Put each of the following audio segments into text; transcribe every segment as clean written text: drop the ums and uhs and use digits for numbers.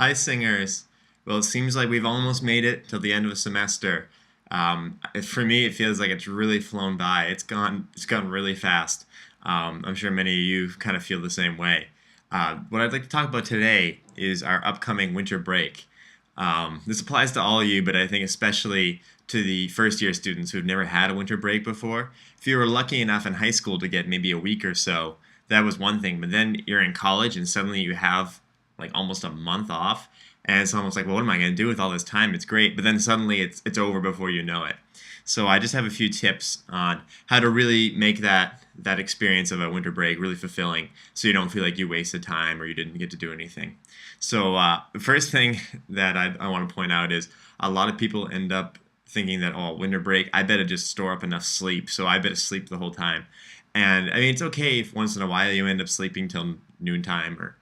Hi, singers. Well, it seems like we've almost made it till the end of a semester. For me, it feels like it's really flown by. It's gone really fast. I'm sure many of you kind of feel the same way. What I'd like to talk about today is our upcoming winter break. This applies to all of you, but I think especially to the first year students who've never had a winter break before. If you were lucky enough in high school to get maybe a week or so, that was one thing. But then you're in college and suddenly you have like almost a month off, and it's almost like, well, what am I going to do with all this time? It's great, but then suddenly it's over before you know it. So I just have a few tips on how to really make that experience of a winter break really fulfilling, so you don't feel like you wasted time or you didn't get to do anything. So the first thing that I want to point out is a lot of people end up thinking that, oh, winter break, I better just store up enough sleep, so I better sleep the whole time. And I mean, it's okay if once in a while you end up sleeping till noontime or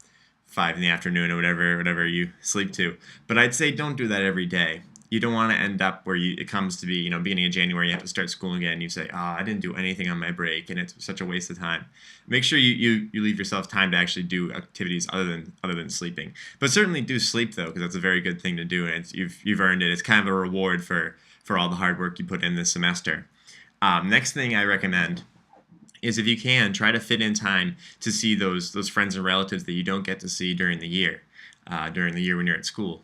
5 in the afternoon or whatever you sleep to. But I'd say don't do that every day. You don't want to end up where it comes to be, beginning of January, you have to start school again. And you say, oh, I didn't do anything on my break, and it's such a waste of time. Make sure you leave yourself time to actually do activities other than sleeping. But certainly do sleep though, because that's a very good thing to do, and you've earned it. It's kind of a reward for all the hard work you put in this semester. Next thing I recommend is, if you can, try to fit in time to see those friends and relatives that you don't get to see during the year when you're at school.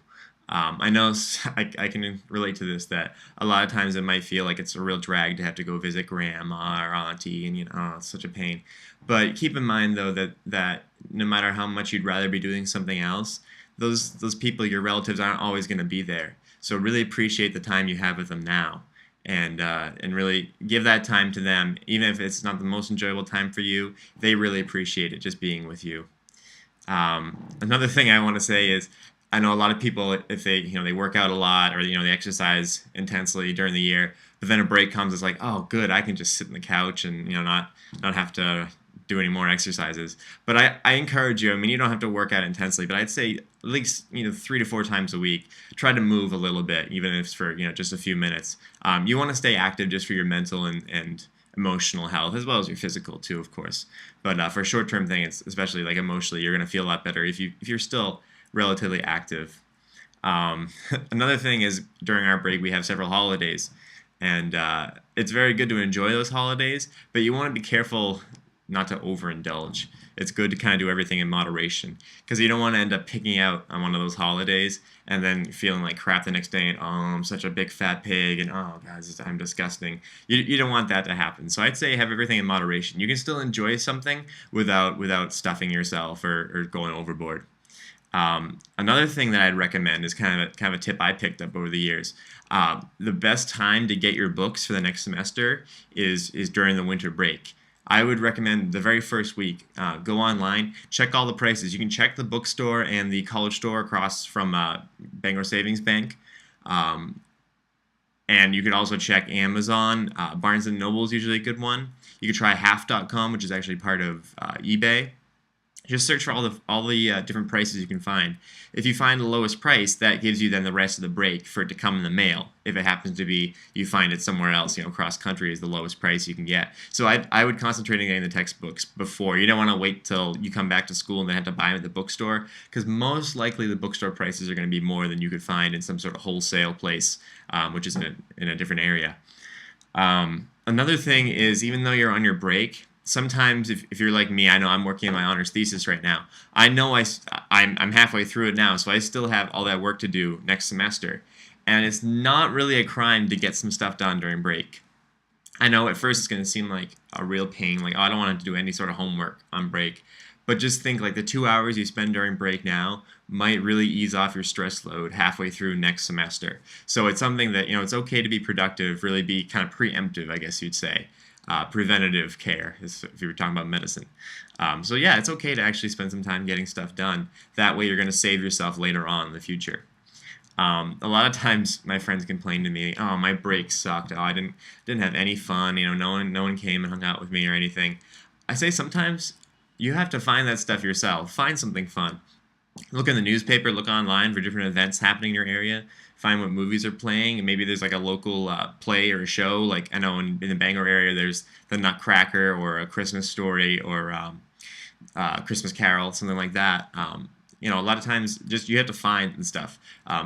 I know I can relate to this, that a lot of times it might feel like it's a real drag to have to go visit grandma or auntie, and oh, it's such a pain. But keep in mind though that no matter how much you'd rather be doing something else, those people, your relatives, aren't always going to be there. So really appreciate the time you have with them now, and really give that time to them, even if it's not the most enjoyable time for you. They really appreciate it just being with you. Another thing I want to say is, I know a lot of people, if they work out a lot, or they exercise intensely during the year, but then a break comes, it's like, oh good, I can just sit on the couch and not have to do any more exercises. But I encourage you. I mean, you don't have to work out intensely, but I'd say at least 3 to 4 times a week, try to move a little bit, even if it's for just a few minutes. You want to stay active just for your mental and emotional health, as well as your physical too, of course. But for a short-term thing, it's especially like emotionally, you're going to feel a lot better if you're still relatively active. Um, Another thing is, during our break we have several holidays, and it's very good to enjoy those holidays, but you want to be careful not to overindulge. It's good to kind of do everything in moderation, because you don't want to end up picking out on one of those holidays and then feeling like crap the next day, and oh, I'm such a big fat pig, and oh guys, I'm disgusting. You don't want that to happen. So I'd say have everything in moderation. You can still enjoy something without stuffing yourself or going overboard. Another thing that I'd recommend is kind of a tip I picked up over the years. The best time to get your books for the next semester is during the winter break. I would recommend the very first week, go online, check all the prices. You can check the bookstore and the college store across from Bangor Savings Bank. Um, and you could also check Amazon. Barnes& and Noble is usually a good one. You could try half.com, which is actually part of eBay. Just search for all the different prices you can find. If you find the lowest price, that gives you then the rest of the break for it to come in the mail. If it happens to be you find it somewhere else, cross country is the lowest price you can get. So I would concentrate on getting the textbooks before. You don't want to wait till you come back to school and then have to buy them at the bookstore, because most likely the bookstore prices are going to be more than you could find in some sort of wholesale place, which is in a different area. Another thing is, even though you're on your break, sometimes if you're like me, I know I'm working on my honors thesis right now. I know I'm halfway through it now, so I still have all that work to do next semester. And it's not really a crime to get some stuff done during break. I know at first it's going to seem like a real pain, like, oh, I don't want to do any sort of homework on break. But just think, like, the 2 hours you spend during break now might really ease off your stress load halfway through next semester. So it's something that, it's okay to be productive, really be kind of preemptive, I guess you'd say. Preventative care, if you were talking about medicine. So yeah, it's okay to actually spend some time getting stuff done. That way you're going to save yourself later on in the future. A lot of times my friends complain to me, oh, my break sucked. Oh, I didn't have any fun. No one came and hung out with me or anything. I say sometimes you have to find that stuff yourself. Find something fun. Look in the newspaper, look online for different events happening in your area, find what movies are playing, and maybe there's like a local play or a show. Like, I know in the Bangor area there's the Nutcracker or A Christmas Story or Christmas Carol, something like that. a lot of times just you have to find and stuff.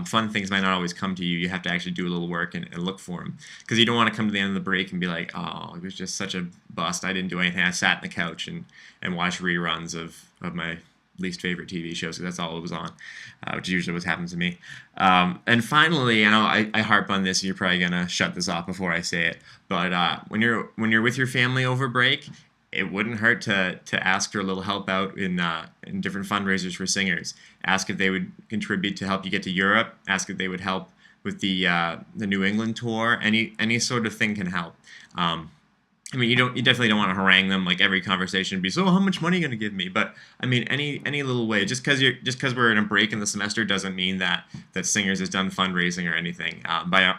Fun things might not always come to you. You have to actually do a little work and look for them, because you don't want to come to the end of the break and be like, oh, it was just such a bust. I didn't do anything. I sat on the couch and watched reruns of my least favorite TV shows, because that's all it was on, which is usually what happens to me. And finally, I know I harp on this, and you're probably gonna shut this off before I say it, but when you're with your family over break, it wouldn't hurt to ask for a little help out in different fundraisers for singers. Ask if they would contribute to help you get to Europe. Ask if they would help with the New England tour. Any sort of thing can help. I mean, you definitely don't want to harangue them, like every conversation be, so how much money are you gonna give me? But I mean, any little way, just because we're in a break in the semester doesn't mean that Singers has done fundraising or anything. By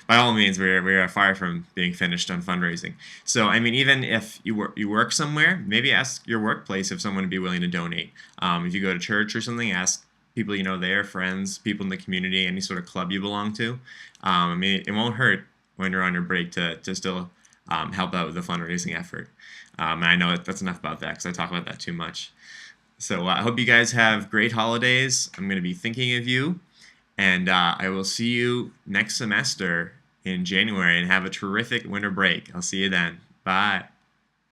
all means, we are far from being finished on fundraising. So I mean, even if you work somewhere, maybe ask your workplace if someone would be willing to donate. If you go to church or something, ask people there, friends, people in the community, any sort of club you belong to. I mean, it won't hurt when you're on your break to still help out with the fundraising effort. And I know that's enough about that, because I talk about that too much. So I hope you guys have great holidays. I'm going to be thinking of you, and I will see you next semester in January, and have a terrific winter break. I'll see you then. Bye.